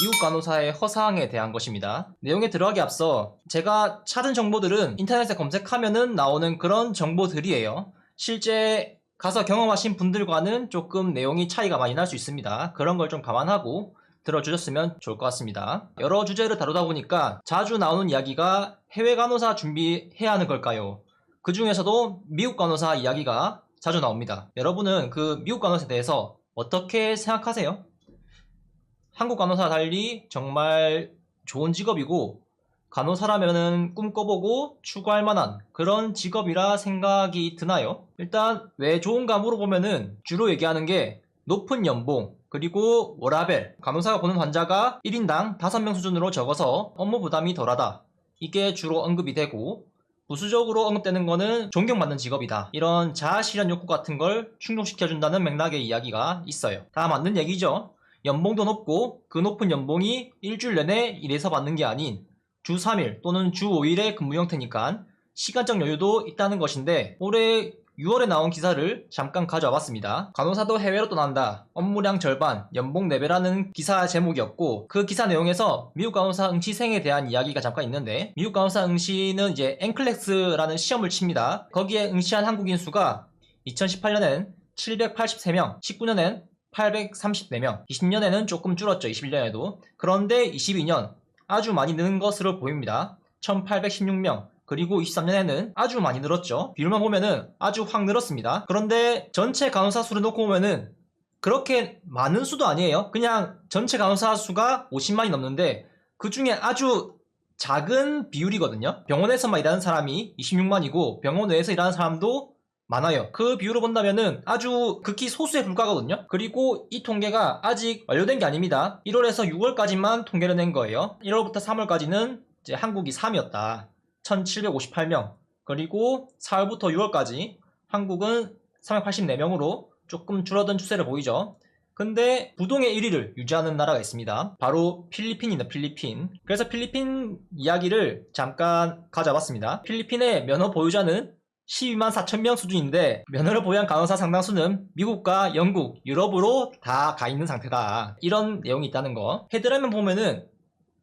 미국 간호사의 허사항에 대한 것입니다. 내용에 들어가기 앞서 제가 찾은 정보들은 인터넷에 검색하면은 나오는 그런 정보들이에요. 실제 가서 경험하신 분들과는 조금 내용이 차이가 많이 날 수 있습니다. 그런 걸 좀 감안하고 들어주셨으면 좋을 것 같습니다. 여러 주제를 다루다 보니까 자주 나오는 이야기가 해외 간호사 준비해야 하는 걸까요? 그 중에서도 미국 간호사 이야기가 자주 나옵니다. 여러분은 그 미국 간호사에 대해서 어떻게 생각하세요? 한국 간호사와 달리 정말 좋은 직업이고 간호사라면은 꿈꿔보고 추구할 만한 그런 직업이라 생각이 드나요? 일단 왜 좋은가 물어보면은 주로 얘기하는 게 높은 연봉 그리고 워라밸, 간호사가 보는 환자가 1인당 5명 수준으로 적어서 업무 부담이 덜하다, 이게 주로 언급이 되고, 부수적으로 언급되는 거는 존경받는 직업이다, 이런 자아실현 욕구 같은 걸 충족시켜준다는 맥락의 이야기가 있어요. 다 맞는 얘기죠. 연봉도 높고 그 높은 연봉이 일주일 내내 일해서 받는 게 아닌 주 3일 또는 주 5일의 근무 형태니까 시간적 여유도 있다는 것인데, 올해 6월에 나온 기사를 잠깐 가져와 봤습니다. 간호사도 해외로 떠난다, 업무량 절반, 연봉 4배라는 기사 제목이었고, 그 기사 내용에서 미국 간호사 응시생에 대한 이야기가 잠깐 있는데, 미국 간호사 응시는 이제 NCLEX라는 시험을 칩니다. 거기에 응시한 한국인 수가 2018년엔 783명, 19년엔 834명, 20년에는 조금 줄었죠. 21년에도. 그런데 22년 아주 많이 느는 것으로 보입니다. 1816명. 그리고 23년에는 아주 많이 늘었죠. 비율만 보면은 아주 확 늘었습니다. 그런데 전체 간호사 수를 놓고 보면은 그렇게 많은 수도 아니에요. 그냥 전체 간호사 수가 50만이 넘는데 그 중에 아주 작은 비율이거든요. 병원에서만 일하는 사람이 26만이고 병원 외에서 일하는 사람도 많아요. 그 비율로 본다면은 아주 극히 소수에 불과하거든요. 그리고 이 통계가 아직 완료된 게 아닙니다. 1월에서 6월까지만 통계를 낸 거예요. 1월부터 3월까지는 이제 한국이 3위였다. 1758명. 그리고 4월부터 6월까지 한국은 384명으로 조금 줄어든 추세를 보이죠. 근데 부동의 1위를 유지하는 나라가 있습니다. 바로 필리핀입니다. 필리핀. 그래서 필리핀 이야기를 잠깐 가져왔습니다. 필리핀의 면허 보유자는 12만 4천명 수준인데 면허를 보유한 간호사 상당수는 미국과 영국, 유럽으로 다 가 있는 상태다, 이런 내용이 있다는 거. 헤드라인 보면은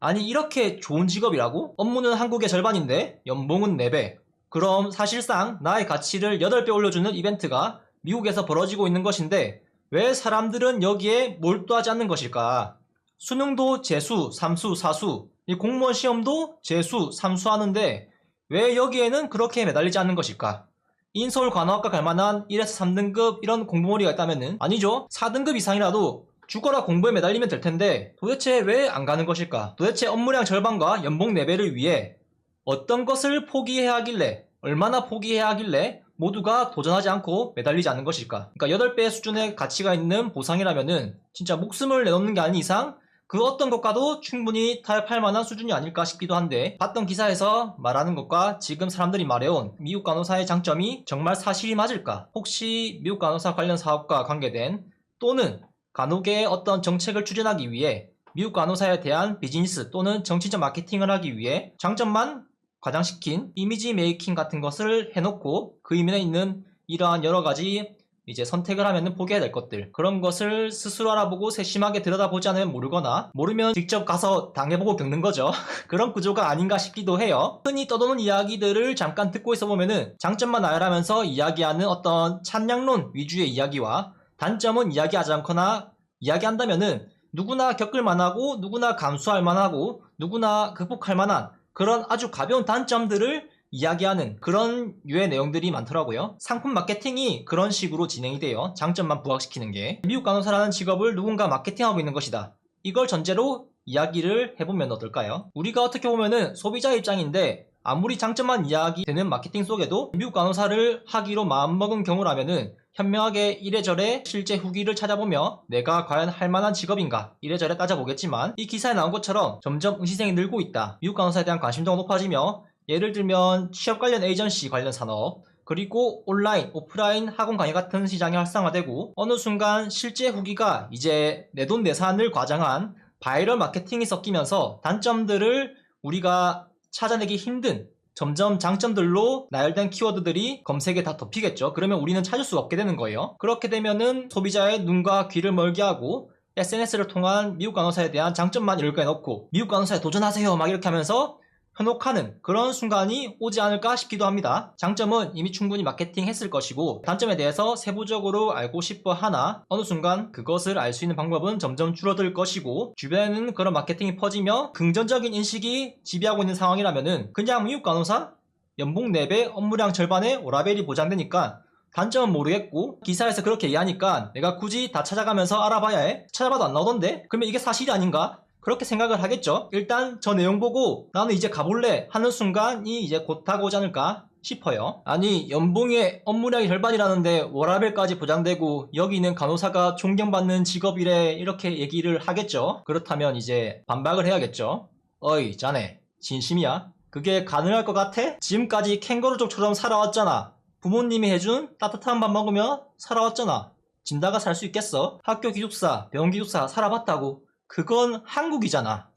아니 이렇게 좋은 직업이라고? 업무는 한국의 절반인데 연봉은 4배. 그럼 사실상 나의 가치를 8배 올려주는 이벤트가 미국에서 벌어지고 있는 것인데 왜 사람들은 여기에 몰두하지 않는 것일까? 수능도 재수, 삼수, 사수, 이 공무원 시험도 재수, 삼수 하는데 왜 여기에는 그렇게 매달리지 않는 것일까? 인서울 간호학과 갈만한 1에서 3등급 이런 공부머리가 있다면은 아니죠. 4등급 이상이라도 죽어라 공부에 매달리면 될 텐데 도대체 왜 안 가는 것일까? 도대체 업무량 절반과 연봉 4배를 위해 어떤 것을 포기해야 하길래, 얼마나 포기해야 하길래 모두가 도전하지 않고 매달리지 않는 것일까? 그러니까 8배 수준의 가치가 있는 보상이라면은 진짜 목숨을 내놓는 게 아닌 이상 그 어떤 것과도 충분히 타협할 만한 수준이 아닐까 싶기도 한데, 봤던 기사에서 말하는 것과 지금 사람들이 말해온 미국 간호사의 장점이 정말 사실이 맞을까? 혹시 미국 간호사 관련 사업과 관계된 또는 간호계의 어떤 정책을 추진하기 위해 미국 간호사에 대한 비즈니스 또는 정치적 마케팅을 하기 위해 장점만 과장시킨 이미지 메이킹 같은 것을 해놓고 그 이면에 있는 이러한 여러가지 이제 선택을 하면 포기해야 될 것들, 그런 것을 스스로 알아보고 세심하게 들여다보지 않으면 모르거나 모르면 직접 가서 당해보고 겪는 거죠. 그런 구조가 아닌가 싶기도 해요. 흔히 떠도는 이야기들을 잠깐 듣고 있어 보면은 장점만 나열하면서 이야기하는 어떤 찬양론 위주의 이야기와 단점은 이야기하지 않거나 이야기한다면은 누구나 겪을 만하고 누구나 감수할 만하고 누구나 극복할 만한 그런 아주 가벼운 단점들을 이야기하는 그런 유의 내용들이 많더라고요. 상품 마케팅이 그런 식으로 진행이 돼요. 장점만 부각시키는 게. 미국 간호사라는 직업을 누군가 마케팅하고 있는 것이다, 이걸 전제로 이야기를 해보면 어떨까요? 우리가 어떻게 보면은 소비자 입장인데 아무리 장점만 이야기되는 마케팅 속에도 미국 간호사를 하기로 마음먹은 경우라면은 현명하게 이래저래 실제 후기를 찾아보며 내가 과연 할만한 직업인가 이래저래 따져보겠지만, 이 기사에 나온 것처럼 점점 응시생이 늘고 있다, 미국 간호사에 대한 관심도가 높아지며 예를 들면 취업 관련 에이전시 관련 산업, 그리고 온라인, 오프라인 학원 강의 같은 시장이 활성화되고 어느 순간 실제 후기가 이제 내돈내산을 과장한 바이럴 마케팅이 섞이면서 단점들을 우리가 찾아내기 힘든 점점 장점들로 나열된 키워드들이 검색에 다 덮이겠죠. 그러면 우리는 찾을 수가 없게 되는 거예요. 그렇게 되면은 소비자의 눈과 귀를 멀게 하고 SNS를 통한 미국 간호사에 대한 장점만 이렇게 해놓고 미국 간호사에 도전하세요 막 이렇게 하면서 현혹하는 그런 순간이 오지 않을까 싶기도 합니다. 장점은 이미 충분히 마케팅 했을 것이고 단점에 대해서 세부적으로 알고 싶어 하나 어느 순간 그것을 알 수 있는 방법은 점점 줄어들 것이고 주변에는 그런 마케팅이 퍼지며 긍정적인 인식이 지배하고 있는 상황이라면은 그냥 미국 간호사 연봉 4배 업무량 절반의 오라벨이 보장되니까 단점은 모르겠고 기사에서 그렇게 얘기하니까 내가 굳이 다 찾아가면서 알아봐야 해? 찾아봐도 안 나오던데? 그러면 이게 사실이 아닌가? 그렇게 생각을 하겠죠. 일단 저 내용 보고 나는 이제 가볼래 하는 순간이 이제 곧 다가오지 않을까 싶어요. 아니 연봉의 업무량이 절반이라는데 워라밸까지 보장되고 여기 있는 간호사가 존경받는 직업이래 이렇게 얘기를 하겠죠. 그렇다면 이제 반박을 해야겠죠. 어이 자네 진심이야? 그게 가능할 것 같아? 지금까지 캥거루족처럼 살아왔잖아. 부모님이 해준 따뜻한 밥 먹으며 살아왔잖아. 짐다가 살 수 있겠어? 학교 기숙사, 병원 기숙사 살아봤다고. 그건 한국이잖아.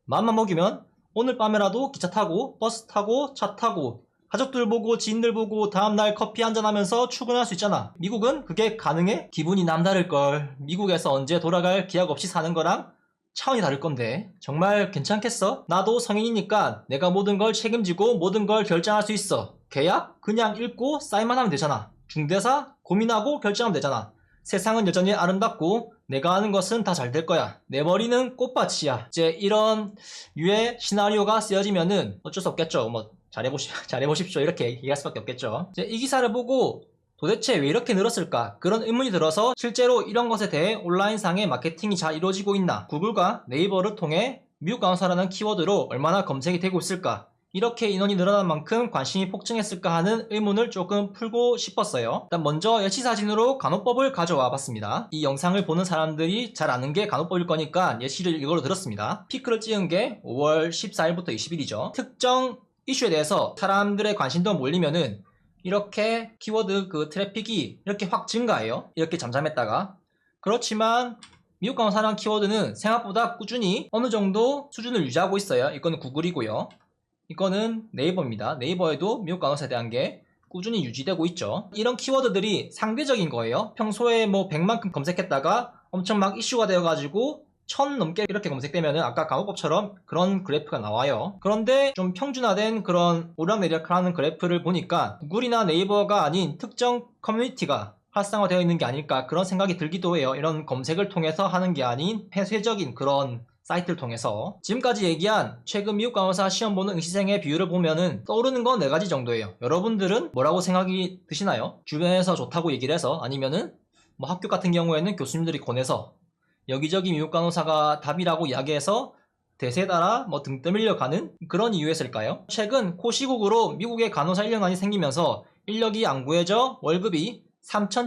맘만 먹이면 오늘 밤에라도 기차 타고 버스 타고 차 타고 가족들 보고 지인들 보고 다음날 커피 한잔 하면서 출근할 수 있잖아. 미국은 그게 가능해? 기분이 남다를걸. 미국에서 언제 돌아갈 기약 없이 사는 거랑 차원이 다를 건데 정말 괜찮겠어? 나도 성인이니까 내가 모든 걸 책임지고 모든 걸 결정할 수 있어. 계약? 그냥 읽고 사인만 하면 되잖아. 중대사? 고민하고 결정하면 되잖아. 세상은 여전히 아름답고 내가 하는 것은 다 잘 될 거야. 내 머리는 꽃밭이야. 이제 이런 유의 시나리오가 쓰여지면은 어쩔 수 없겠죠. 뭐 잘해보십시오 이렇게 얘기할 수밖에 없겠죠. 이제 이 기사를 보고 도대체 왜 이렇게 늘었을까? 그런 의문이 들어서 실제로 이런 것에 대해 온라인상의 마케팅이 잘 이루어지고 있나? 구글과 네이버를 통해 미국 간호사라는 키워드로 얼마나 검색이 되고 있을까? 이렇게 인원이 늘어난 만큼 관심이 폭증했을까 하는 의문을 조금 풀고 싶었어요. 일단 먼저 예시사진으로 간호법을 가져와 봤습니다. 이 영상을 보는 사람들이 잘 아는 게 간호법일 거니까 예시를 이걸로 들었습니다. 피크를 찍은 게 5월 14일부터 20일이죠. 특정 이슈에 대해서 사람들의 관심도 몰리면은 이렇게 키워드 그 트래픽이 이렇게 확 증가해요. 이렇게 잠잠했다가. 그렇지만 미국 간호사라는 키워드는 생각보다 꾸준히 어느 정도 수준을 유지하고 있어요. 이거는 구글이고요. 이거는 네이버입니다. 네이버에도 미국 간호사에 대한 게 꾸준히 유지되고 있죠. 이런 키워드들이 상대적인 거예요. 평소에 뭐 100만큼 검색했다가 엄청 막 이슈가 되어가지고 1000 넘게 이렇게 검색되면은 아까 간호법처럼 그런 그래프가 나와요. 그런데 좀 평준화된 그런 오르락내리락하는 그래프를 보니까 구글이나 네이버가 아닌 특정 커뮤니티가 활성화되어 있는 게 아닐까 그런 생각이 들기도 해요. 이런 검색을 통해서 하는 게 아닌 폐쇄적인 그런 사이트를 통해서. 지금까지 얘기한 최근 미국 간호사 시험 보는 응시생의 비율을 보면은 떠오르는 건 4가지 정도예요. 여러분들은 뭐라고 생각이 드시나요? 주변에서 좋다고 얘기를 해서 아니면은 뭐 학교 같은 경우에는 교수님들이 권해서 여기저기 미국 간호사가 답이라고 이야기해서 대세에 따라 뭐 등 떠밀려 가는 그런 이유였을까요? 최근 코시국으로 미국의 간호사 인력난이 생기면서 인력이 안 구해져 월급이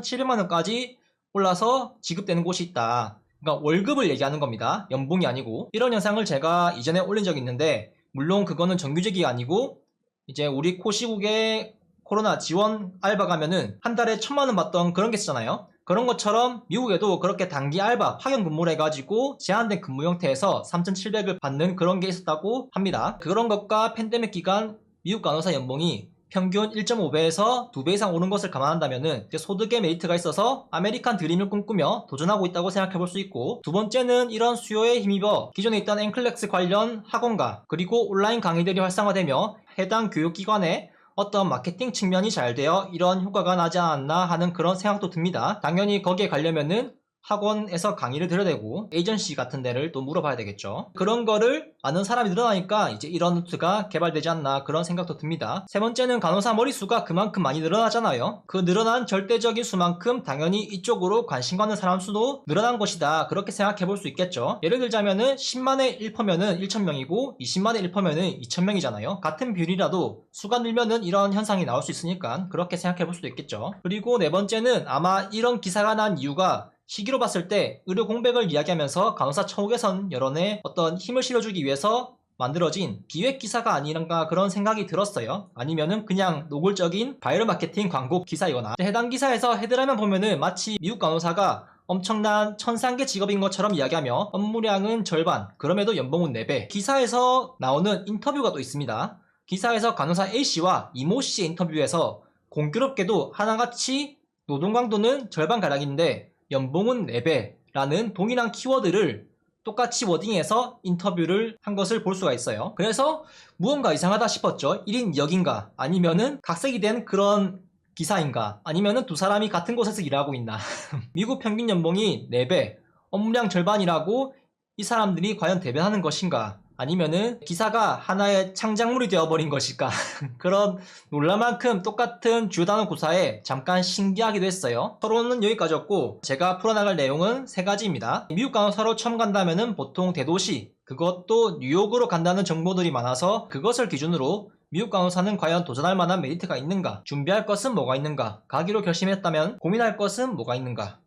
3,700만원까지 올라서 지급되는 곳이 있다. 그러니까 월급을 얘기하는 겁니다. 연봉이 아니고. 이런 영상을 제가 이전에 올린 적이 있는데 물론 그거는 정규직이 아니고 이제 우리 코시국에 코로나 지원 알바 가면은 한 달에 1,000만원 받던 그런 게 있잖아요. 그런 것처럼 미국에도 그렇게 단기 알바 파견 근무를 해가지고 제한된 근무 형태에서 3,700을 받는 그런 게 있었다고 합니다. 그런 것과 팬데믹 기간 미국 간호사 연봉이 평균 1.5배에서 2배 이상 오른 것을 감안한다면은 소득의 메리트가 있어서 아메리칸 드림을 꿈꾸며 도전하고 있다고 생각해 볼 수 있고, 두 번째는 이런 수요에 힘입어 기존에 있던 앵클렉스 관련 학원가 그리고 온라인 강의들이 활성화되며 해당 교육기관에 어떤 마케팅 측면이 잘 되어 이런 효과가 나지 않았나 하는 그런 생각도 듭니다. 당연히 거기에 가려면은 학원에서 강의를 들어야 되고 에이전시 같은 데를 또 물어봐야 되겠죠. 그런 거를 아는 사람이 늘어나니까 이제 이런 루트가 개발되지 않나 그런 생각도 듭니다. 세 번째는 간호사 머릿수가 그만큼 많이 늘어나잖아요. 그 늘어난 절대적인 수만큼 당연히 이쪽으로 관심 갖는 사람 수도 늘어난 것이다. 그렇게 생각해 볼 수 있겠죠. 예를 들자면은 10만에 1%면은 1,000명이고 20만에 1%면은 2,000명이잖아요. 같은 비율이라도 수가 늘면은 이런 현상이 나올 수 있으니까 그렇게 생각해 볼 수도 있겠죠. 그리고 네 번째는 아마 이런 기사가 난 이유가 시기로 봤을 때 의료 공백을 이야기하면서 간호사 처우 개선 여론에 어떤 힘을 실어주기 위해서 만들어진 기획 기사가 아닌가 그런 생각이 들었어요. 아니면은 그냥 노골적인 바이럴 마케팅 광고 기사이거나. 해당 기사에서 헤드라인만 보면은 마치 미국 간호사가 엄청난 천상계 직업인 것처럼 이야기하며 업무량은 절반, 그럼에도 연봉은 4배. 기사에서 나오는 인터뷰가 또 있습니다. 기사에서 간호사 A씨와 이모 씨의 인터뷰에서 공교롭게도 하나같이 노동 강도는 절반가량인데 연봉은 4배라는 동일한 키워드를 똑같이 워딩해서 인터뷰를 한 것을 볼 수가 있어요. 그래서 무언가 이상하다 싶었죠. 1인 2역인가 아니면은 각색이 된 그런 기사인가 아니면은 두 사람이 같은 곳에서 일하고 있나. 미국 평균 연봉이 4배, 업무량 절반이라고 이 사람들이 과연 대변하는 것인가 아니면은 기사가 하나의 창작물이 되어버린 것일까. 그런 놀랄만큼 똑같은 주요 단어 구사에 잠깐 신기하기도 했어요. 서론은 여기까지였고 제가 풀어나갈 내용은 3가지입니다. 미국 간호사로 처음 간다면은 보통 대도시, 그것도 뉴욕으로 간다는 정보들이 많아서 그것을 기준으로 미국 간호사는 과연 도전할 만한 메리트가 있는가, 준비할 것은 뭐가 있는가, 가기로 결심했다면 고민할 것은 뭐가 있는가,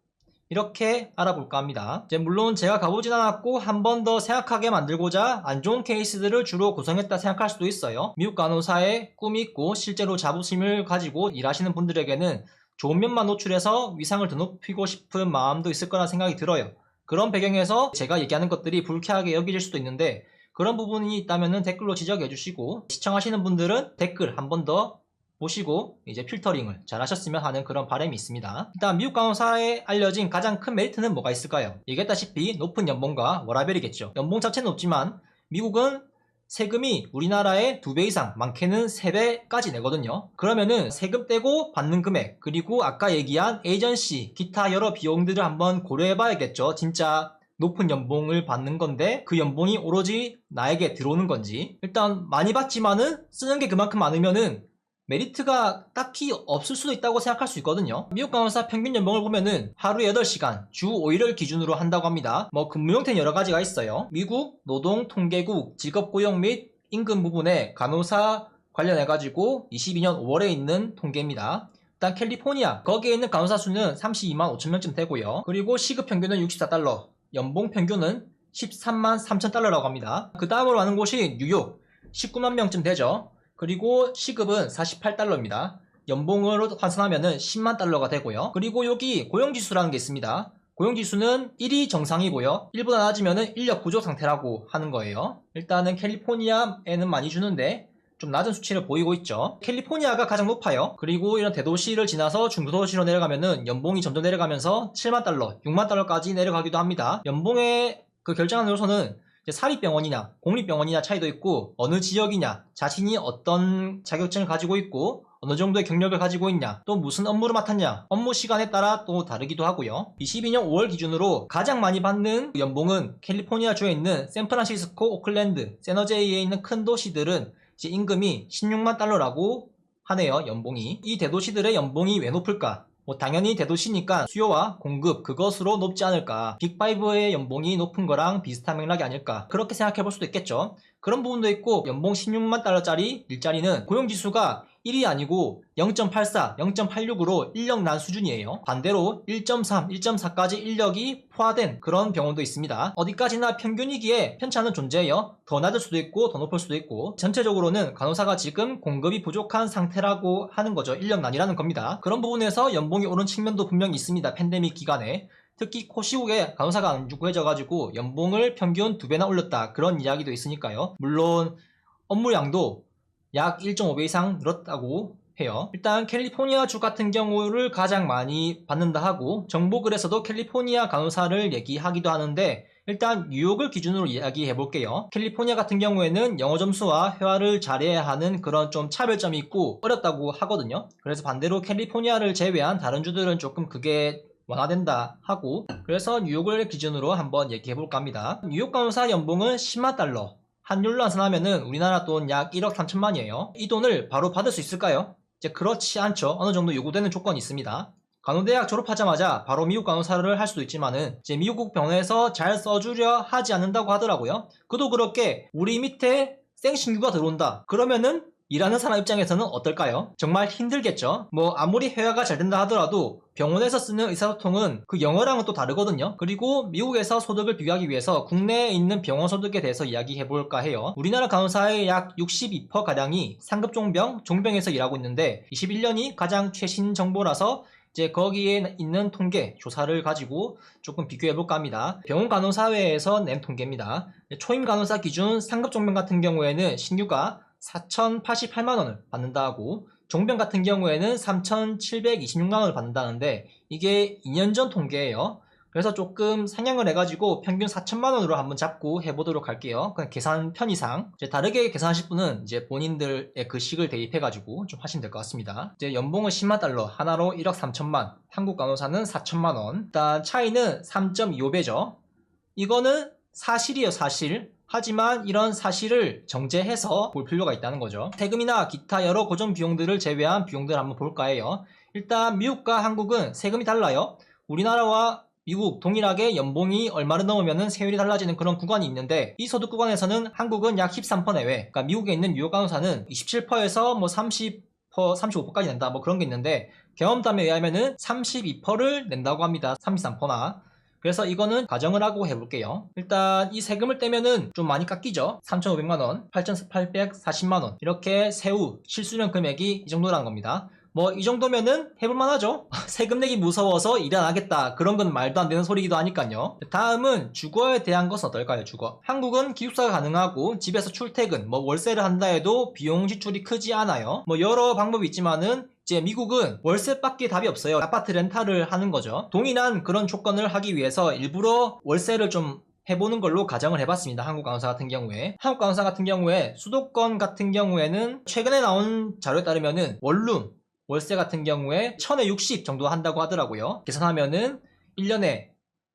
이렇게 알아볼까 합니다. 이제 물론 제가 가보진 않았고 한 번 더 생각하게 만들고자 안 좋은 케이스들을 주로 구성했다 생각할 수도 있어요. 미국 간호사의 꿈이 있고 실제로 자부심을 가지고 일하시는 분들에게는 좋은 면만 노출해서 위상을 더 높이고 싶은 마음도 있을 거라 생각이 들어요. 그런 배경에서 제가 얘기하는 것들이 불쾌하게 여겨질 수도 있는데 그런 부분이 있다면 댓글로 지적해 주시고, 시청하시는 분들은 댓글 한 번 더 보시고 이제 필터링을 잘 하셨으면 하는 그런 바람이 있습니다. 일단 미국 간호사에 알려진 가장 큰 메리트는 뭐가 있을까요? 얘기했다시피 높은 연봉과 워라밸이겠죠. 연봉 자체는 높지만 미국은 세금이 우리나라의 2배 이상, 많게는 3배까지 내거든요. 그러면은 세금 떼고 받는 금액, 그리고 아까 얘기한 에이전시, 기타 여러 비용들을 한번 고려해 봐야겠죠. 진짜 높은 연봉을 받는 건데 그 연봉이 오로지 나에게 들어오는 건지. 일단 많이 받지만은 쓰는 게 그만큼 많으면은 메리트가 딱히 없을 수도 있다고 생각할 수 있거든요. 미국 간호사 평균 연봉을 보면은 하루 8시간, 주 5일을 기준으로 한다고 합니다. 근무 형태는 여러 가지가 있어요. 미국 노동통계국 직업고용 및 임금 부분에 간호사 관련해가지고 22년 5월에 있는 통계입니다. 일단 캘리포니아, 거기에 있는 간호사 수는 32만 5천 명쯤 되고요. 그리고 시급 평균은 64달러, 연봉 평균은 13만 3천 달러라고 합니다. 그 다음으로 가는 곳이 뉴욕, 19만 명쯤 되죠. 그리고 시급은 48달러입니다. 연봉으로 환산하면은 10만 달러가 되고요. 그리고 여기 고용지수라는 게 있습니다. 고용지수는 1이 정상이고요. 1보다 낮으면은 인력 부족 상태라고 하는 거예요. 일단은 캘리포니아에는 많이 주는데 좀 낮은 수치를 보이고 있죠. 캘리포니아가 가장 높아요. 그리고 이런 대도시를 지나서 중도시로 내려가면은 연봉이 점점 내려가면서 7만 달러, 6만 달러까지 내려가기도 합니다. 연봉의 그 결정하는 요소는 사립병원이냐 공립병원이냐 차이도 있고, 어느 지역이냐, 자신이 어떤 자격증을 가지고 있고 어느 정도의 경력을 가지고 있냐, 또 무슨 업무를 맡았냐, 업무 시간에 따라 또 다르기도 하고요. 22년 5월 기준으로 가장 많이 받는 연봉은 캘리포니아 주에 있는 샌프란시스코, 오클랜드, 세너제이에 있는 큰 도시들은 이제 임금이 16만 달러라고 하네요. 연봉이. 이 대도시들의 연봉이 왜 높을까? 당연히 대도시니까 수요와 공급, 그것으로 높지 않을까. 빅5의 연봉이 높은 거랑 비슷한 맥락이 아닐까. 그렇게 생각해 볼 수도 있겠죠. 그런 부분도 있고, 연봉 16만 달러짜리 일자리는 고용지수가 1이 아니고 0.84, 0.86으로 인력 난 수준이에요. 반대로 1.3, 1.4까지 인력이 포화된 그런 병원도 있습니다. 어디까지나 평균이기에 편차는 존재해요. 더 낮을 수도 있고 더 높을 수도 있고, 전체적으로는 간호사가 지금 공급이 부족한 상태라고 하는 거죠. 인력난이라는 겁니다. 그런 부분에서 연봉이 오른 측면도 분명히 있습니다. 팬데믹 기간에. 특히 코시국에 간호사가 안 구해져가지고 연봉을 평균 2배나 올렸다, 그런 이야기도 있으니까요. 물론 업무량도 약 1.5배 이상 늘었다고 해요. 일단 캘리포니아 주 같은 경우를 가장 많이 받는다 하고, 정보글에서도 캘리포니아 간호사를 얘기하기도 하는데 일단 뉴욕을 기준으로 이야기해 볼게요. 캘리포니아 같은 경우에는 영어 점수와 회화를 잘해야 하는 그런 좀 차별점이 있고 어렵다고 하거든요. 그래서 반대로 캘리포니아를 제외한 다른 주들은 조금 그게 완화된다 하고, 그래서 뉴욕을 기준으로 한번 얘기해 볼까 합니다. 뉴욕 간호사 연봉은 10만 달러, 환율로 환산하면은 우리나라 돈 약 1억 3천만이에요. 이 돈을 바로 받을 수 있을까요? 이제 그렇지 않죠. 어느 정도 요구되는 조건이 있습니다. 간호대학 졸업하자마자 바로 미국 간호사를 할 수도 있지만은 이제 미국 병원에서 잘 써주려 하지 않는다고 하더라고요. 그도 그렇게 우리 밑에 생신규가 들어온다 그러면은 일하는 사람 입장에서는 어떨까요? 정말 힘들겠죠. 아무리 회화가 잘 된다 하더라도 병원에서 쓰는 의사소통은 그 영어랑은 또 다르거든요. 그리고 미국에서 소득을 비교하기 위해서 국내에 있는 병원 소득에 대해서 이야기해볼까 해요. 우리나라 간호사의 약 62%가량이 상급 종병에서 일하고 있는데 21년이 가장 최신 정보라서 이제 거기에 있는 통계 조사를 가지고 조금 비교해볼까 합니다. 병원 간호사회에서 낸 통계입니다. 초임 간호사 기준 상급 종병 같은 경우에는 신규가 4,088만원을 받는다 하고, 종변 같은 경우에는 3,726만원을 받는다는데 이게 2년 전 통계예요. 그래서 조금 상향을 해가지고 평균 4천만원으로 한번 잡고 해보도록 할게요. 그냥 계산 편의상 이제 다르게 계산하실 분은 이제 본인들의 그 식을 대입해가지고 좀 하시면 될 것 같습니다. 이제 연봉은 10만 달러, 하나로 1억 3천만, 한국 간호사는 4천만원. 일단 차이는 3.25배죠. 이거는 사실이에요, 사실. 하지만 이런 사실을 정제해서 볼 필요가 있다는 거죠. 세금이나 기타 여러 고정 비용들을 제외한 비용들을 한번 볼까 해요. 일단 미국과 한국은 세금이 달라요. 우리나라와 미국 동일하게 연봉이 얼마를 넘으면 세율이 달라지는 그런 구간이 있는데 이 소득 구간에서는 한국은 약 13% 내외, 그러니까 미국에 있는 뉴욕 간호사는 27%에서 뭐 30%, 35%까지 낸다 뭐 그런 게 있는데 경험담에 의하면은 32%를 낸다고 합니다. 33%나. 그래서 이거는 가정을 하고 해볼게요. 일단 이 세금을 떼면은 좀 많이 깎이죠. 3,500만원, 8,840만원 이렇게 세후 실수령 금액이 이 정도라는 겁니다. 뭐 이 정도면은 해볼만 하죠. 세금 내기 무서워서 일 안 하겠다 그런 건 말도 안 되는 소리기도 하니까요. 다음은 주거에 대한 것은 어떨까요? 주거. 한국은 기숙사가 가능하고 집에서 출퇴근, 뭐 월세를 한다 해도 비용 지출이 크지 않아요. 뭐 여러 방법이 있지만은 이제 미국은 월세밖에 답이 없어요. 아파트 렌탈을 하는 거죠. 동일한 그런 조건을 하기 위해서 일부러 월세를 좀 해보는 걸로 가정을 해봤습니다. 한국 간호사 같은 경우에. 한국 간호사 같은 경우에 수도권 같은 경우에는 최근에 나온 자료에 따르면은 원룸 월세 같은 경우에 1000에 60 정도 한다고 하더라고요. 계산하면은 1년에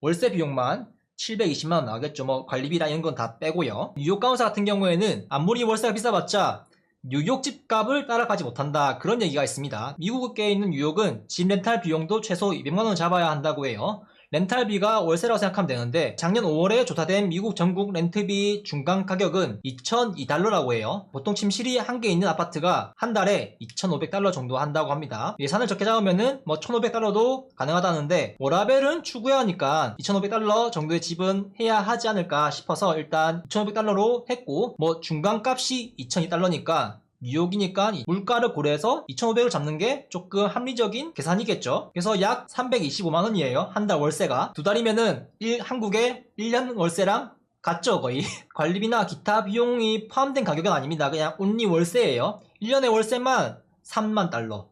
월세 비용만 720만원 나오겠죠. 뭐 관리비라 이런 건 다 빼고요. 뉴욕 간호사 같은 경우에는 아무리 월세가 비싸봤자 뉴욕 집값을 따라가지 못한다 그런 얘기가 있습니다. 미국에 있는 뉴욕은 집 렌탈 비용도 최소 200만원 잡아야 한다고 해요. 렌탈비가 월세라고 생각하면 되는데 작년 5월에 조사된 미국 전국 렌트비 중간 가격은 2,002달러라고 해요. 보통 침실이 한 개 있는 아파트가 한 달에 2,500달러 정도 한다고 합니다. 예산을 적게 잡으면은 뭐 1,500달러도 가능하다는데 워라벨은 추구해야 하니까 2,500달러 정도의 집은 해야 하지 않을까 싶어서 일단 2,500달러로 했고 뭐 중간값이 2,002달러니까 뉴욕이니까 물가를 고려해서 2,500을 잡는 게 조금 합리적인 계산이겠죠. 그래서 약 325만원이에요. 한 달 월세가. 두 달이면은 한국의 1년 월세랑 같죠 거의. 관리비나 기타 비용이 포함된 가격은 아닙니다. 그냥 온리 월세예요. 1년의 월세만 3만 달러.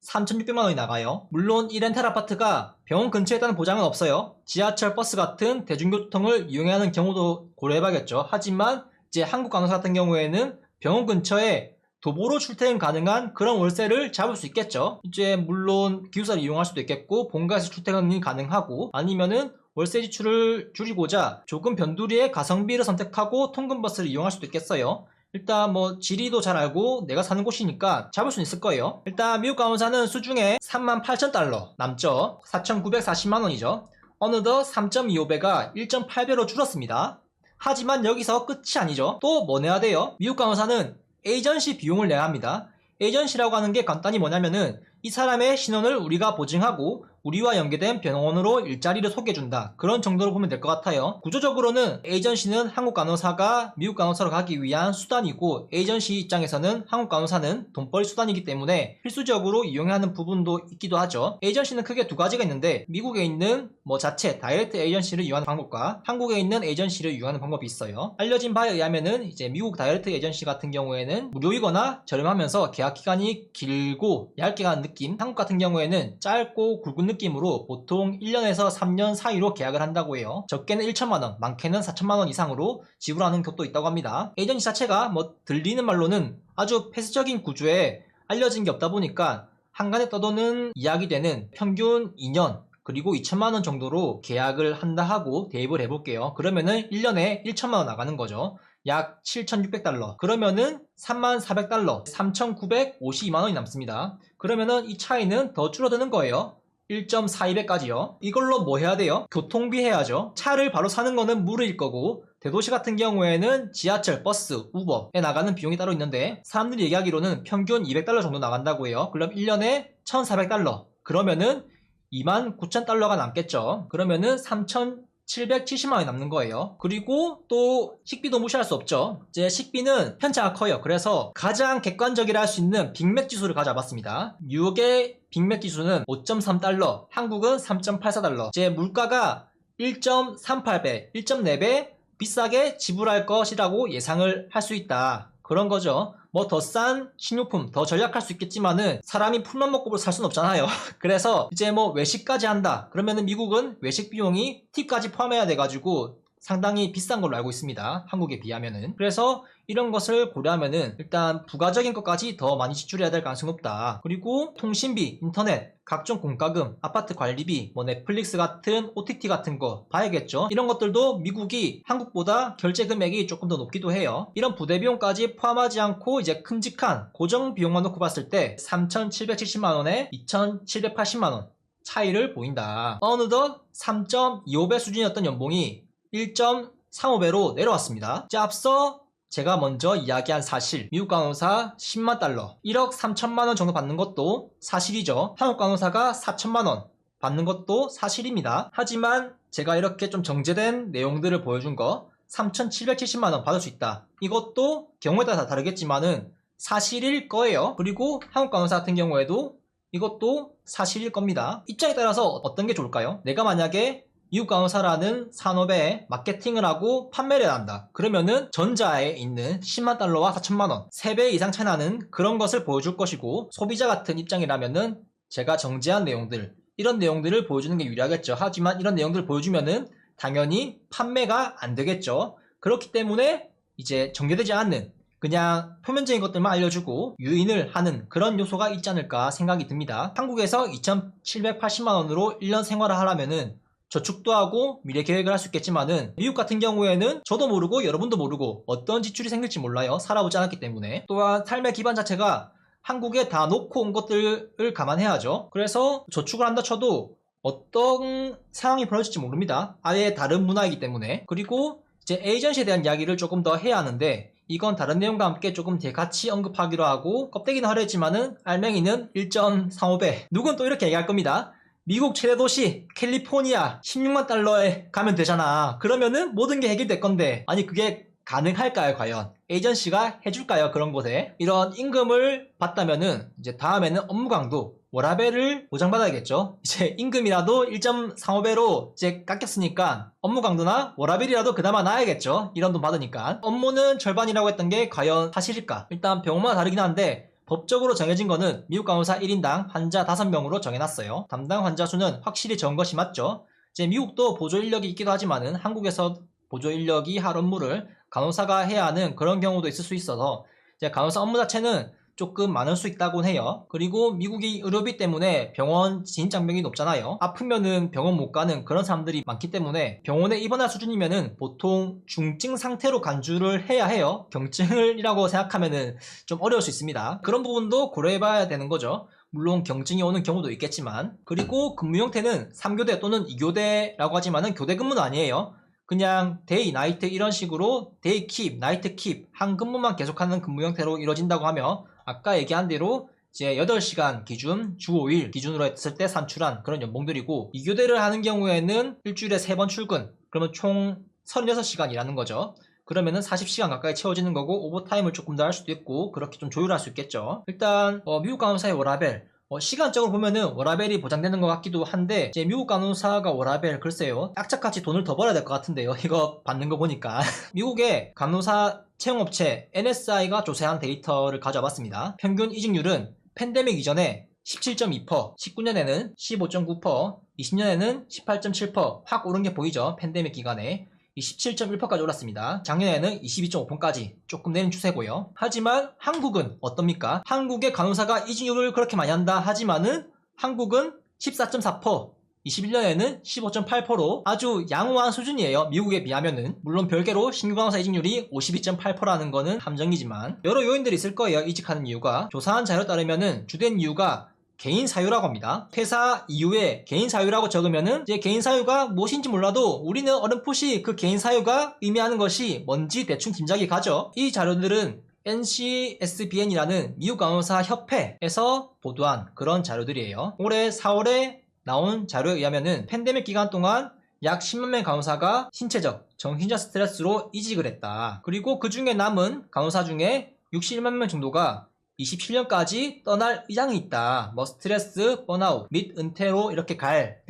3,600만원이 나가요. 물론 이 렌탈 아파트가 병원 근처에 있다는 보장은 없어요. 지하철, 버스 같은 대중교통을 이용해야 하는 경우도 고려해봐야겠죠. 하지만 이제 한국 간호사 같은 경우에는 병원 근처에 도보로 출퇴근 가능한 그런 월세를 잡을 수 있겠죠. 이제 물론 기숙사를 이용할 수도 있겠고 본가에서 출퇴근이 가능하고 아니면은 월세 지출을 줄이고자 조금 변두리의 가성비를 선택하고 통근버스를 이용할 수도 있겠어요. 일단 뭐 지리도 잘 알고 내가 사는 곳이니까 잡을 수 있을 거예요. 일단 미국 간호사는 수중에 38,000달러 남죠. 4,940만원이죠. 어느덧 3.25배가 1.8배로 줄었습니다. 하지만 여기서 끝이 아니죠. 또 뭐 내야 돼요? 미국 간호사는 에이전시 비용을 내야 합니다. 에이전시라고 하는 게 간단히 뭐냐면은 이 사람의 신원을 우리가 보증하고 우리와 연계된 병원으로 일자리를 소개해준다. 그런 정도로 보면 될 것 같아요. 구조적으로는 에이전시는 한국 간호사가 미국 간호사로 가기 위한 수단이고 에이전시 입장에서는 한국 간호사는 돈벌이 수단이기 때문에 필수적으로 이용해야 하는 부분도 있기도 하죠. 에이전시는 크게 두 가지가 있는데 미국에 있는 뭐 자체 다이렉트 에이전시를 이용하는 방법과 한국에 있는 에이전시를 이용하는 방법이 있어요. 알려진 바에 의하면은 이제 미국 다이렉트 에이전시 같은 경우에는 무료이거나 저렴하면서 계약 기간이 길고 얇게 가는 느낌, 한국 같은 경우에는 짧고 굵은 느낌으로 보통 1년에서 3년 사이로 계약을 한다고 해요. 적게는 1천만원, 많게는 4천만원 이상으로 지불하는 곳도 있다고 합니다. 에이전시 자체가 뭐 들리는 말로는 아주 폐쇄적인 구조에 알려진 게 없다 보니까 한간에 떠도는 이야기되는 평균 2년 그리고 2천만원 정도로 계약을 한다 하고 대입을 해볼게요. 그러면은 1년에 1천만원 나가는 거죠. 약 7,600달러. 그러면은 34,400달러, 3,952만원이 남습니다. 그러면은 이 차이는 더 줄어드는 거예요. 1.42배까지요. 이걸로 뭐 해야 돼요? 교통비 해야죠. 차를 바로 사는 거는 무료일 거고 대도시 같은 경우에는 지하철, 버스, 우버에 나가는 비용이 따로 있는데 사람들이 얘기하기로는 평균 200달러 정도 나간다고 해요. 그럼 1년에 1,400달러. 그러면은 29,000달러가 남겠죠. 그러면은 3,770만원이 남는 거예요. 그리고 또 식비도 무시할 수 없죠. 이제 식비는 편차가 커요. 그래서 가장 객관적이라 할 수 있는 빅맥 지수를 가져와봤습니다. 뉴욕의 빅맥 지수는 5.3달러, 한국은 3.84달러. 이제 물가가 1.38배, 1.4배 비싸게 지불할 것이라고 예상을 할 수 있다. 그런 거죠. 뭐 더 싼 식료품, 더 전략할 수 있겠지만은 사람이 풀만 먹고 살 수는 없잖아요. 그래서 이제 뭐 외식까지 한다. 그러면은 미국은 외식 비용이 팁까지 포함해야 돼가지고 상당히 비싼 걸로 알고 있습니다. 한국에 비하면은. 그래서 이런 것을 고려하면은 일단 부가적인 것까지 더 많이 지출해야 될 가능성이 높다. 그리고 통신비, 인터넷, 각종 공과금, 아파트 관리비, 뭐 넷플릭스 같은 OTT 같은 거 봐야겠죠. 이런 것들도 미국이 한국보다 결제 금액이 조금 더 높기도 해요. 이런 부대 비용까지 포함하지 않고 이제 큼직한 고정 비용만 놓고 봤을 때 3,770만원에 2,780만원 차이를 보인다. 어느덧 3.25배 수준이었던 연봉이 1.35배로 내려왔습니다. 이제 앞서 제가 먼저 이야기한 사실, 미국 간호사 10만 달러, 1억 3천만 원 정도 받는 것도 사실이죠. 한국 간호사가 4천만 원 받는 것도 사실입니다. 하지만 제가 이렇게 좀 정제된 내용들을 보여준 거 3,770만 원 받을 수 있다. 이것도 경우에 따라 다르겠지만은 사실일 거예요. 그리고 한국 간호사 같은 경우에도 이것도 사실일 겁니다. 입장에 따라서 어떤 게 좋을까요? 내가 만약에 미국 간호사라는 산업에 마케팅을 하고 판매를 한다. 그러면은 전자에 있는 10만 달러와 4천만 원, 3배 이상 차이 나는 그런 것을 보여줄 것이고, 소비자 같은 입장이라면은 제가 정제한 내용들, 이런 내용들을 보여주는 게 유리하겠죠. 하지만 이런 내용들을 보여주면은 당연히 판매가 안 되겠죠. 그렇기 때문에 이제 정제되지 않는 그냥 표면적인 것들만 알려주고 유인을 하는 그런 요소가 있지 않을까 생각이 듭니다. 한국에서 2,780만 원으로 1년 생활을 하려면은 저축도 하고 미래 계획을 할 수 있겠지만은 미국 같은 경우에는 저도 모르고 여러분도 모르고 어떤 지출이 생길지 몰라요. 살아보지 않았기 때문에. 또한 삶의 기반 자체가 한국에 다 놓고 온 것들을 감안해야죠. 그래서 저축을 한다 쳐도 어떤 상황이 벌어질지 모릅니다. 아예 다른 문화이기 때문에. 그리고 이제 에이전시에 대한 이야기를 조금 더 해야 하는데, 이건 다른 내용과 함께 조금 더 같이 언급하기로 하고, 껍데기는 하려했지만은 알맹이는 1.35배. 누군 또 이렇게 얘기할 겁니다. 미국 최대 도시 캘리포니아 16만 달러에 가면 되잖아. 그러면은 모든 게 해결될 건데, 아니 그게 가능할까요 과연? 에이전시가 해줄까요 그런 곳에? 이런 임금을 받다면은 이제 다음에는 업무 강도, 워라밸을 보장받아야겠죠. 이제 임금이라도 1.35배로 이제 깎였으니까 업무 강도나 워라밸이라도 그나마 나아야겠죠. 이런 돈 받으니까. 업무는 절반이라고 했던 게 과연 사실일까? 일단 병원마다 다르긴 한데 법적으로 정해진 거는 미국 간호사 1인당 환자 5명으로 정해놨어요. 담당 환자 수는 확실히 적은 것이 맞죠. 이제 미국도 보조 인력이 있기도 하지만은 한국에서 보조 인력이 할 업무를 간호사가 해야 하는 그런 경우도 있을 수 있어서 이제 간호사 업무 자체는 조금 많을 수 있다고 해요. 그리고 미국이 의료비 때문에 병원 진입장벽이 높잖아요. 아프면은 병원 못 가는 그런 사람들이 많기 때문에 병원에 입원할 수준이면은 보통 중증 상태로 간주를 해야 해요. 경증이라고 생각하면은 좀 어려울 수 있습니다. 그런 부분도 고려해봐야 되는 거죠. 물론 경증이 오는 경우도 있겠지만. 그리고 근무 형태는 3교대 또는 2교대라고 하지만은 교대 근무는 아니에요. 그냥 데이, 나이트 이런 식으로 데이 킵, 나이트 킵 한 근무만 계속하는 근무 형태로 이루어진다고 하며, 아까 얘기한 대로 이제 8시간 기준, 주 5일 기준으로 했을 때 산출한 그런 연봉들이고, 2교대를 하는 경우에는 일주일에 3번 출근, 그러면 총 36시간 일하는 거죠. 그러면은 40시간 가까이 채워지는 거고, 오버타임을 조금 더 할 수도 있고, 그렇게 좀 조율할 수 있겠죠. 일단 미국 간호사의 워라밸, 시간적으로 보면은 워라밸이 보장되는 것 같기도 한데, 이제 미국 간호사가 워라밸, 글쎄요, 악착같이 돈을 더 벌어야 될 것 같은데요. 이거 받는 거 보니까. 미국의 간호사 채용업체 NSI가 조사한 데이터를 가져와봤습니다. 평균 이직률은 팬데믹 이전에 17.2%, 19년에는 15.9%, 20년에는 18.7%확 오른 게 보이죠. 팬데믹 기간에. 27.1%까지 올랐습니다. 작년에는 22.5%까지 조금 내린 추세고요. 하지만 한국은 어떻습니까? 한국의 간호사가 이직률을 그렇게 많이 한다 하지만은 한국은 14.4%, 21년에는 15.8%로 아주 양호한 수준이에요. 미국에 비하면은. 물론 별개로 신규 간호사 이직률이 52.8%라는 거는 함정이지만 여러 요인들이 있을 거예요. 이직하는 이유가. 조사한 자료에 따르면은 주된 이유가 개인 사유라고 합니다. 퇴사 이후에 개인 사유라고 적으면은 이제 개인 사유가 무엇인지 몰라도 우리는 어렴풋이 그 개인 사유가 의미하는 것이 뭔지 대충 짐작이 가죠. 이 자료들은 NCSBN이라는 미국 간호사 협회에서 보도한 그런 자료들이에요. 올해 4월에 나온 자료에 의하면은 팬데믹 기간 동안 약 10만 명 간호사가 신체적, 정신적 스트레스로 이직을 했다. 그리고 그 중에 남은 간호사 중에 61만 명 정도가 27년까지 떠날 의향이 있다. 뭐 스트레스, 번아웃 및 은퇴로 이렇게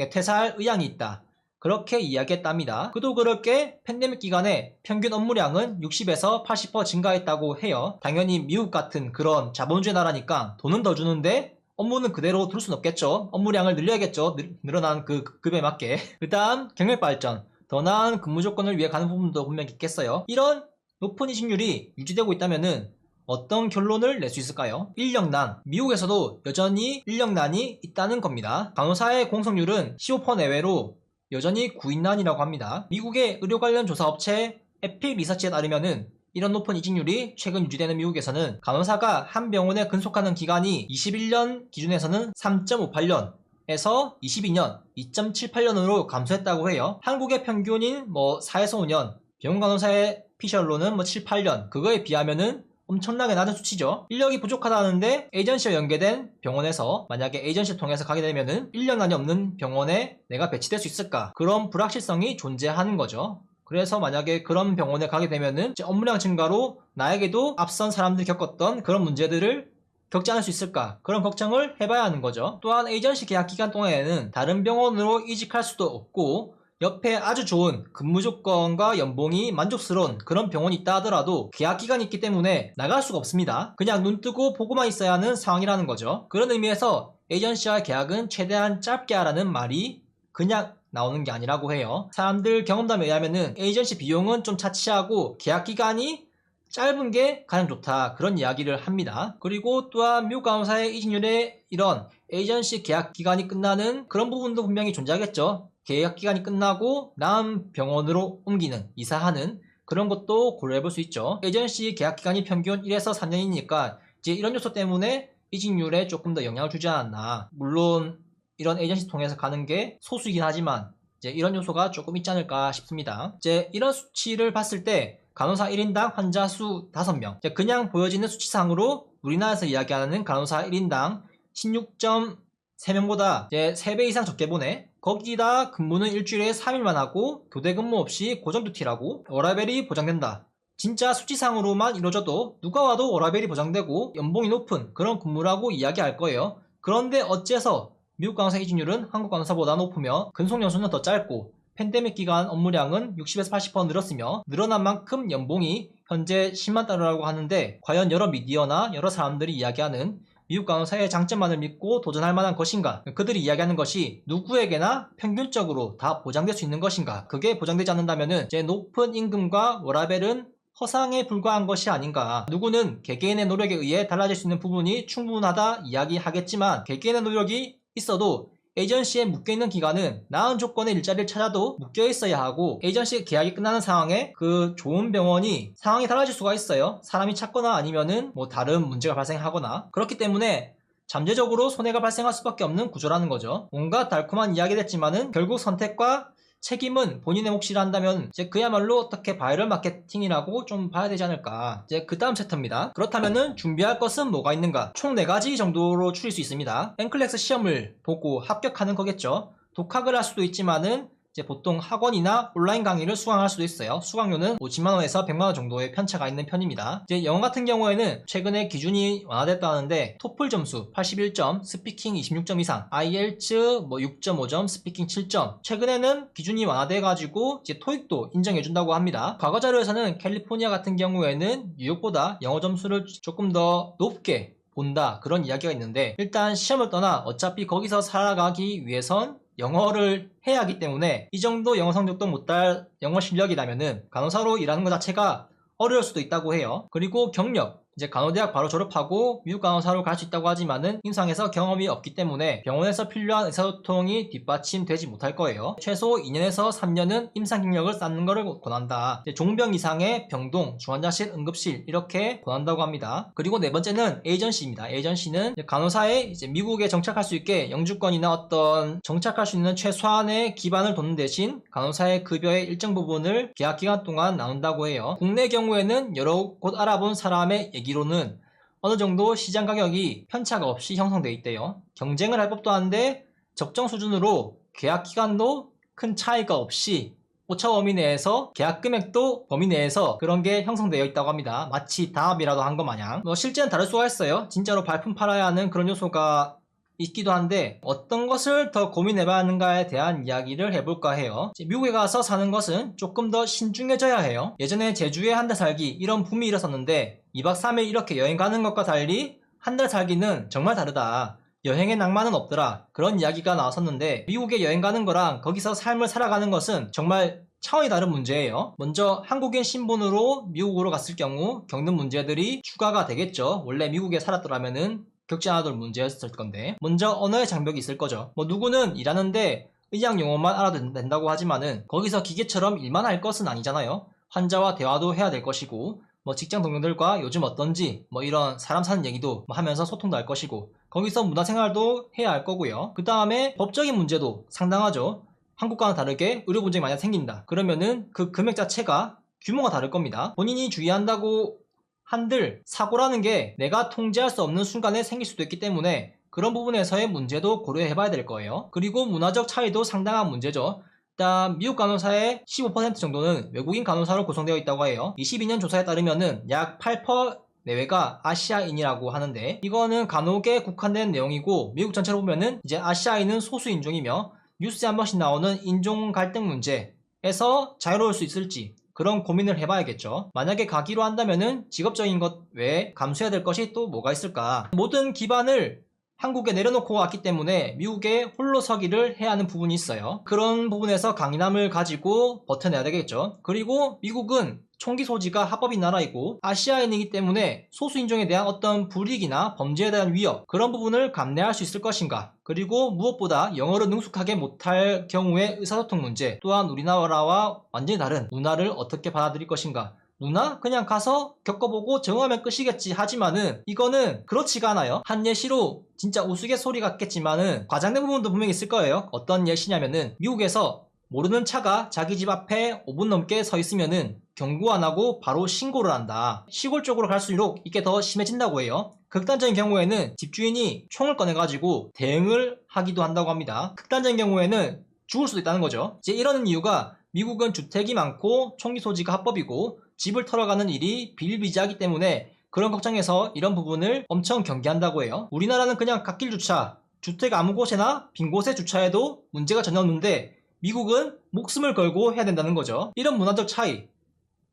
퇴사할 의향이 있다. 그렇게 이야기했답니다. 그도 그럴 게 팬데믹 기간에 평균 업무량은 60에서 80% 증가했다고 해요. 당연히 미국 같은 그런 자본주의 나라니까 돈은 더 주는데 업무는 그대로 둘 순 없겠죠. 업무량을 늘려야겠죠. 늘어난 그 급에 맞게. 그 다음 경력 발전. 더 나은 근무 조건을 위해 가는 부분도 분명히 있겠어요. 이런 높은 이직률이 유지되고 있다면은 어떤 결론을 낼 수 있을까요? 인력난. 미국에서도 여전히 인력난이 있다는 겁니다. 간호사의 공석률은 15% 내외로 여전히 구인난이라고 합니다. 미국의 의료 관련 조사 업체 에픽 리서치에 따르면은 이런 높은 이직률이 최근 유지되는 미국에서는 간호사가 한 병원에 근속하는 기간이 21년 기준에서는 3.58년 에서 22년 2.78년으로 감소했다고 해요. 한국의 평균인 4에서 5년, 병원 간호사의 피셜로는 7, 8년, 그거에 비하면은 엄청나게 낮은 수치죠. 인력이 부족하다는데 에이전시와 연계된 병원에서 만약에 에이전시를 통해서 가게 되면은 인력난이 없는 병원에 내가 배치될 수 있을까? 그런 불확실성이 존재하는 거죠. 그래서 만약에 그런 병원에 가게 되면은 업무량 증가로 나에게도 앞선 사람들이 겪었던 그런 문제들을 겪지 않을 수 있을까? 그런 걱정을 해봐야 하는 거죠. 또한 에이전시 계약 기간 동안에는 다른 병원으로 이직할 수도 없고 옆에 아주 좋은 근무 조건과 연봉이 만족스러운 그런 병원이 있다 하더라도 계약 기간이 있기 때문에 나갈 수가 없습니다. 그냥 눈 뜨고 보고만 있어야 하는 상황이라는 거죠. 그런 의미에서 에이전시와 계약은 최대한 짧게 하라는 말이 그냥 나오는 게 아니라고 해요. 사람들 경험담에 의하면은 에이전시 비용은 좀 차치하고 계약 기간이 짧은 게 가장 좋다, 그런 이야기를 합니다. 그리고 또한 미국 간호사의 이직률에 이런 에이전시 계약 기간이 끝나는 그런 부분도 분명히 존재하겠죠. 계약 기간이 끝나고 다음 병원으로 옮기는, 이사하는 그런 것도 고려해볼 수 있죠. 에이전시 계약 기간이 평균 1에서 3년이니까 이제 이런 요소 때문에 이직률에 조금 더 영향을 주지 않았나. 물론 이런 에이전시 통해서 가는 게 소수이긴 하지만 이제 이런 요소가 조금 있지 않을까 싶습니다. 이제 이런 수치를 봤을 때 간호사 1인당 환자 수 5명, 그냥 보여지는 수치상으로 우리나라에서 이야기하는 간호사 1인당 16.3명보다 3배 이상 적게 보네. 거기다 근무는 일주일에 3일만 하고 교대 근무 없이 고정 듀티라고. 워라밸이 보장된다. 진짜 수치상으로만 이루어져도 누가 와도 워라밸이 보장되고 연봉이 높은 그런 근무라고 이야기할 거예요. 그런데 어째서 미국 간호사 이직률은 한국 간호사보다 높으며 근속 연수는 더 짧고 팬데믹 기간 업무량은 60에서 80% 늘었으며 늘어난 만큼 연봉이 현재 10만 달러라고 하는데 과연 여러 미디어나 여러 사람들이 이야기하는 미국 간호사의 장점만을 믿고 도전할 만한 것인가? 그들이 이야기하는 것이 누구에게나 평균적으로 다 보장될 수 있는 것인가? 그게 보장되지 않는다면은 제 높은 임금과 워라밸은 허상에 불과한 것이 아닌가. 누구는 개개인의 노력에 의해 달라질 수 있는 부분이 충분하다 이야기하겠지만 개개인의 노력이 있어도 에이전시에 묶여있는 기간은 나은 조건의 일자리를 찾아도 묶여있어야 하고 에이전시 계약이 끝나는 상황에 그 좋은 병원이 상황이 달라질 수가 있어요. 사람이 찾거나 아니면은 다른 문제가 발생하거나. 그렇기 때문에 잠재적으로 손해가 발생할 수밖에 없는 구조라는 거죠. 온갖 달콤한 이야기를 했지만은 결국 선택과 책임은 본인의 몫이라 한다면 이제 그야말로 어떻게 바이럴 마케팅이라고 좀 봐야 되지 않을까. 이제 그 다음 챕터입니다. 그렇다면은 준비할 것은 뭐가 있는가? 총 4가지 정도로 추릴 수 있습니다. NCLEX 시험을 보고 합격하는 거겠죠. 독학을 할 수도 있지만은 이제 보통 학원이나 온라인 강의를 수강할 수도 있어요. 수강료는 50만원에서 100만원 정도의 편차가 있는 편입니다. 이제 영어 같은 경우에는 최근에 기준이 완화됐다 하는데 토플 점수 81점, 스피킹 26점 이상, IELTS 6.5점, 스피킹 7점. 최근에는 기준이 완화돼가지고 이제 토익도 인정해준다고 합니다. 과거 자료에서는 캘리포니아 같은 경우에는 뉴욕보다 영어 점수를 조금 더 높게 본다, 그런 이야기가 있는데 일단 시험을 떠나 어차피 거기서 살아가기 위해선 영어를 해야 하기 때문에 이 정도 영어 성적도 못할 영어 실력이라면은 간호사로 일하는 것 자체가 어려울 수도 있다고 해요. 그리고 경력, 이제 간호대학 바로 졸업하고 미국 간호사로 갈 수 있다고 하지만은 임상에서 경험이 없기 때문에 병원에서 필요한 의사소통이 뒷받침되지 못할 거예요. 최소 2년에서 3년은 임상 경력을 쌓는 것을 권한다. 종병 이상의 병동, 중환자실, 응급실 이렇게 권한다고 합니다. 그리고 네 번째는 에이전시입니다. 에이전시는 간호사의 이제 미국에 정착할 수 있게 영주권이나 어떤 정착할 수 있는 최소한의 기반을 뒀는 대신 간호사의 급여의 일정 부분을 계약 기간 동안 나눈다고 해요. 국내 경우에는 여러 곳 알아본 사람의 얘기로는 어느 정도 시장 가격이 편차가 없이 형성되어 있대요. 경쟁을 할 법도 한데 적정 수준으로 계약 기간도 큰 차이가 없이 오차 범위 내에서 계약 금액도 범위 내에서 그런 게 형성되어 있다고 합니다. 마치 다합이라도 한 것 마냥. 실제는 다를 수가 있어요. 진짜로 발품 팔아야 하는 그런 요소가 있기도 한데 어떤 것을 더 고민해봐야 하는가에 대한 이야기를 해볼까 해요. 미국에 가서 사는 것은 조금 더 신중해져야 해요. 예전에 제주에 한 달 살기 이런 붐이 일어섰는데 2박 3일 이렇게 여행 가는 것과 달리 한 달 살기는 정말 다르다. 여행의 낭만은 없더라. 그런 이야기가 나왔었는데 미국에 여행 가는 거랑 거기서 삶을 살아가는 것은 정말 차원이 다른 문제예요. 먼저 한국인 신분으로 미국으로 갔을 경우 겪는 문제들이 추가가 되겠죠. 원래 미국에 살았더라면은 겪지 않아도 문제였을 건데 먼저 언어의 장벽이 있을 거죠. 뭐 누구는 일하는데 의학 용어만 알아도 된다고 하지만은 거기서 기계처럼 일만 할 것은 아니잖아요. 환자와 대화도 해야 될 것이고 뭐 직장 동료들과 요즘 어떤지 뭐 이런 사람 사는 얘기도 하면서 소통도 할 것이고 거기서 문화생활도 해야 할 거고요. 그 다음에 법적인 문제도 상당하죠. 한국과는 다르게 의료 분쟁이 만약 생긴다. 그러면은 그 금액 자체가 규모가 다를 겁니다. 본인이 주의한다고 한들 사고라는 게 내가 통제할 수 없는 순간에 생길 수도 있기 때문에 그런 부분에서의 문제도 고려해 봐야 될 거예요. 그리고 문화적 차이도 상당한 문제죠. 일단 미국 간호사의 15% 정도는 외국인 간호사로 구성되어 있다고 해요. 22년 조사에 따르면은 약 8% 내외가 아시아인이라고 하는데 이거는 간혹에 국한된 내용이고 미국 전체로 보면은 이제 아시아인은 소수 인종이며 뉴스에 한 번씩 나오는 인종 갈등 문제에서 자유로울 수 있을지 그런 고민을 해봐야겠죠. 만약에 가기로 한다면은 직업적인 것 외에 감수해야 될 것이 또 뭐가 있을까? 모든 기반을 한국에 내려놓고 왔기 때문에 미국에 홀로 서기를 해야 하는 부분이 있어요. 그런 부분에서 강인함을 가지고 버텨내야 되겠죠. 그리고 미국은 총기 소지가 합법인 나라이고 아시아인이기 때문에 소수인종에 대한 어떤 불이익이나 범죄에 대한 위협 그런 부분을 감내할 수 있을 것인가. 그리고 무엇보다 영어를 능숙하게 못할 경우의 의사소통 문제 또한 우리나라와 완전히 다른 문화를 어떻게 받아들일 것인가. 문화? 그냥 가서 겪어보고 적응하면 끝이겠지 하지만은 이거는 그렇지가 않아요. 한 예시로 진짜 우스갯소리 같겠지만은 과장된 부분도 분명히 있을 거예요. 어떤 예시냐면은 미국에서 모르는 차가 자기 집 앞에 5분 넘게 서 있으면은 경고 안 하고 바로 신고를 한다. 시골 쪽으로 갈수록 이게 더 심해진다고 해요. 극단적인 경우에는 집주인이 총을 꺼내가지고 대응을 하기도 한다고 합니다. 극단적인 경우에는 죽을 수도 있다는 거죠. 이제 이러는 이유가 미국은 주택이 많고 총기 소지가 합법이고 집을 털어가는 일이 비일비재하기 때문에 그런 걱정에서 이런 부분을 엄청 경계한다고 해요. 우리나라는 그냥 갓길 주차, 주택 아무 곳에나 빈 곳에 주차해도 문제가 전혀 없는데 미국은 목숨을 걸고 해야 된다는 거죠. 이런 문화적 차이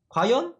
과연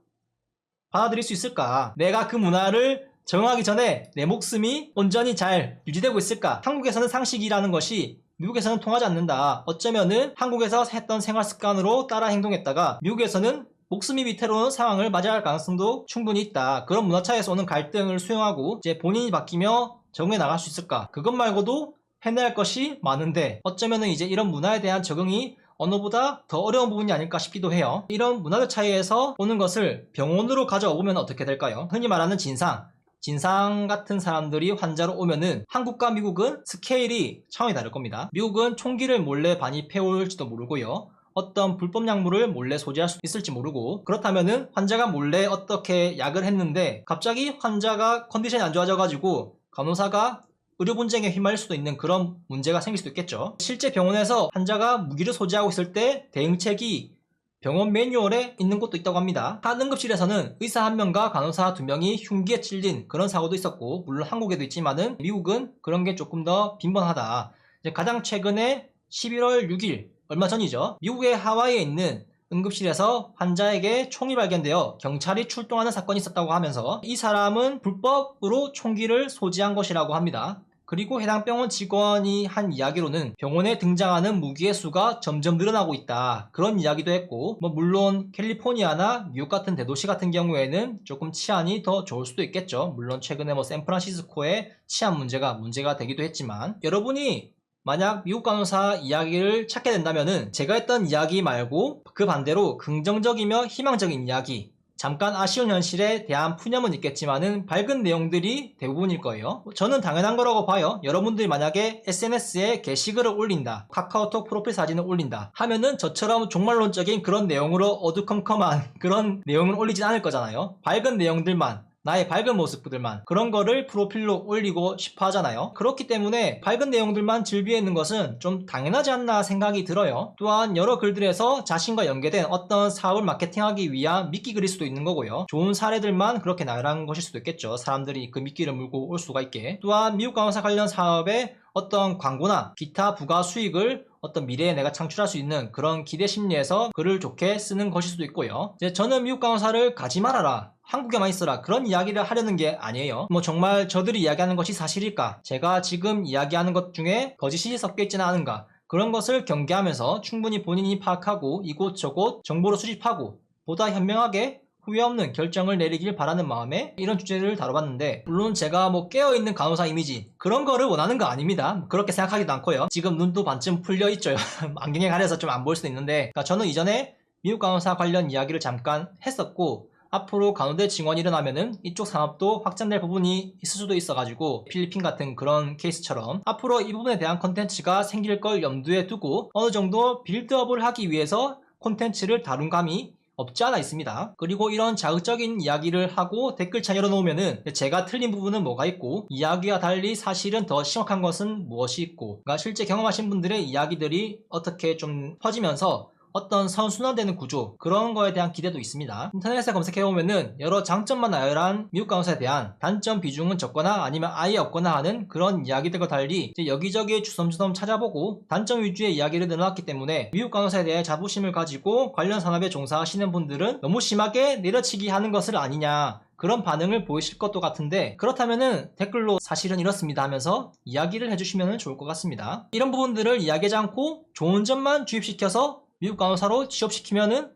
받아들일 수 있을까? 내가 그 문화를 적응하기 전에 내 목숨이 온전히 잘 유지되고 있을까? 한국에서는 상식이라는 것이 미국에서는 통하지 않는다. 어쩌면은 한국에서 했던 생활 습관으로 따라 행동했다가 미국에서는 목숨이 위태로운 상황을 맞이할 가능성도 충분히 있다. 그런 문화 차이에서 오는 갈등을 수용하고 이제 본인이 바뀌며 적응해 나갈 수 있을까? 그것 말고도 해내야 할 것이 많은데 어쩌면은 이제 이런 문화에 대한 적응이 언어보다 더 어려운 부분이 아닐까 싶기도 해요. 이런 문화적 차이에서 오는 것을 병원으로 가져오면 어떻게 될까요? 흔히 말하는 진상 같은 사람들이 환자로 오면은 한국과 미국은 스케일이 차원이 다를 겁니다. 미국은 총기를 몰래 반입해 올지도 모르고요. 어떤 불법 약물을 몰래 소지할 수 있을지 모르고 그렇다면은 환자가 몰래 어떻게 약을 했는데 갑자기 환자가 컨디션이 안 좋아져가지고 간호사가 의료 분쟁에 휘말릴 수도 있는 그런 문제가 생길 수도 있겠죠. 실제 병원에서 환자가 무기를 소지하고 있을 때 대응책이 병원 매뉴얼에 있는 곳도 있다고 합니다. 한 응급실에서는 의사 1명과 간호사 2명이 흉기에 찔린 그런 사고도 있었고 물론 한국에도 있지만은 미국은 그런 게 조금 더 빈번하다. 이제 가장 최근에 11월 6일 얼마 전이죠. 미국의 하와이에 있는 응급실에서 환자에게 총이 발견되어 경찰이 출동하는 사건이 있었다고 하면서 이 사람은 불법으로 총기를 소지한 것이라고 합니다. 그리고 해당 병원 직원이 한 이야기로는 병원에 등장하는 무기의 수가 점점 늘어나고 있다. 그런 이야기도 했고 물론 캘리포니아나 뉴욕 같은 대도시 같은 경우에는 조금 치안이 더 좋을 수도 있겠죠. 물론 최근에 샌프란시스코의 치안 문제가 되기도 했지만 여러분이 만약 미국 간호사 이야기를 찾게 된다면은 제가 했던 이야기 말고 그 반대로 긍정적이며 희망적인 이야기 잠깐 아쉬운 현실에 대한 푸념은 있겠지만은 밝은 내용들이 대부분일 거예요. 저는 당연한 거라고 봐요. 여러분들이 만약에 SNS에 게시글을 올린다, 카카오톡 프로필 사진을 올린다 하면은 저처럼 종말론적인 그런 내용으로 어두컴컴한 그런 내용을 올리진 않을 거잖아요. 밝은 내용들만 나의 밝은 모습들만 그런 거를 프로필로 올리고 싶어 하잖아요. 그렇기 때문에 밝은 내용들만 즐비해 있는 것은 좀 당연하지 않나 생각이 들어요. 또한 여러 글들에서 자신과 연계된 어떤 사업을 마케팅하기 위한 미끼 그릴 수도 있는 거고요. 좋은 사례들만 그렇게 나열한 것일 수도 있겠죠. 사람들이 그 미끼를 물고 올 수가 있게. 또한 미국 간호사 관련 사업에 어떤 광고나 기타 부가 수익을 어떤 미래에 내가 창출할 수 있는 그런 기대 심리에서 글을 좋게 쓰는 것일 수도 있고요. 이제 저는 미국 간호사를 가지 말아라, 한국에만 있어라, 그런 이야기를 하려는 게 아니에요. 뭐 정말 저들이 이야기하는 것이 사실일까, 제가 지금 이야기하는 것 중에 거짓이 섞여 있지는 않은가, 그런 것을 경계하면서 충분히 본인이 파악하고 이곳저곳 정보를 수집하고 보다 현명하게 후회 없는 결정을 내리길 바라는 마음에 이런 주제를 다뤄봤는데, 물론 제가 뭐 깨어있는 간호사 이미지 그런 거를 원하는 거 아닙니다. 그렇게 생각하기도 않고요. 지금 눈도 반쯤 풀려있죠. 안경에 가려서 좀 안 보일 수도 있는데, 그러니까 저는 이전에 미국 간호사 관련 이야기를 잠깐 했었고, 앞으로 간호대 증원이 일어나면은 이쪽 산업도 확장될 부분이 있을 수도 있어가지고, 필리핀 같은 그런 케이스처럼 앞으로 이 부분에 대한 컨텐츠가 생길 걸 염두에 두고 어느 정도 빌드업을 하기 위해서 콘텐츠를 다룬 감이 없지 않아 있습니다. 그리고 이런 자극적인 이야기를 하고 댓글창 열어놓으면은 제가 틀린 부분은 뭐가 있고, 이야기와 달리 사실은 더 심각한 것은 무엇이 있고, 그러니까 실제 경험하신 분들의 이야기들이 어떻게 좀 퍼지면서 어떤 선순환되는 구조, 그런 거에 대한 기대도 있습니다. 인터넷에 검색해보면은 여러 장점만 나열한 미국 간호사에 대한 단점 비중은 적거나 아니면 아예 없거나 하는 그런 이야기들과 달리 이제 여기저기 주섬주섬 찾아보고 단점 위주의 이야기를 늘어놨기 때문에 미국 간호사에 대해 자부심을 가지고 관련 산업에 종사하시는 분들은 너무 심하게 내려치기 하는 것을 아니냐, 그런 반응을 보이실 것도 같은데, 그렇다면은 댓글로 사실은 이렇습니다 하면서 이야기를 해주시면 좋을 것 같습니다. 이런 부분들을 이야기하지 않고 좋은 점만 주입시켜서 미국 간호사로 취업시키면은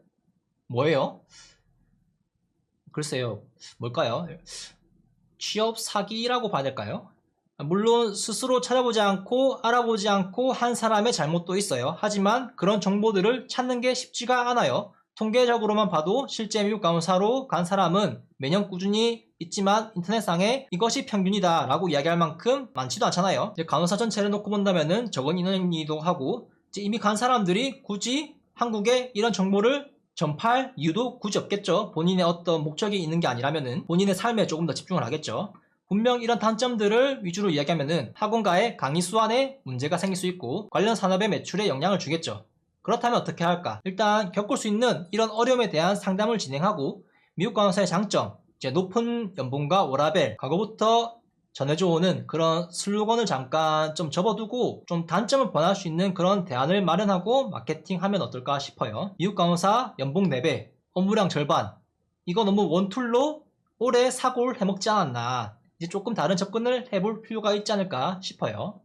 뭐예요? 글쎄요, 뭘까요? 취업 사기라고 봐야 될까요? 물론 스스로 찾아보지 않고 알아보지 않고 한 사람의 잘못도 있어요. 하지만 그런 정보들을 찾는 게 쉽지가 않아요. 통계적으로만 봐도 실제 미국 간호사로 간 사람은 매년 꾸준히 있지만 인터넷상에 이것이 평균이다 라고 이야기할 만큼 많지도 않잖아요. 간호사 전체를 놓고 본다면은 적은 인원이기도 하고, 이미 간 사람들이 굳이 한국에 이런 정보를 전파할 이유도 굳이 없겠죠. 본인의 어떤 목적이 있는 게 아니라면은 본인의 삶에 조금 더 집중을 하겠죠. 분명 이런 단점들을 위주로 이야기하면은 학원가의 강의 수완에 문제가 생길 수 있고 관련 산업의 매출에 영향을 주겠죠. 그렇다면 어떻게 할까? 일단 겪을 수 있는 이런 어려움에 대한 상담을 진행하고, 미국 간호사의 장점, 이제 높은 연봉과 워라밸, 과거부터 전해져 오는 그런 슬로건을 잠깐 좀 접어두고 좀 단점을 번할 수 있는 그런 대안을 마련하고 마케팅하면 어떨까 싶어요. 미국 간호사 연봉 4배, 업무량 절반, 이거 너무 원툴로 오래 사고를 해먹지 않았나, 이제 조금 다른 접근을 해볼 필요가 있지 않을까 싶어요.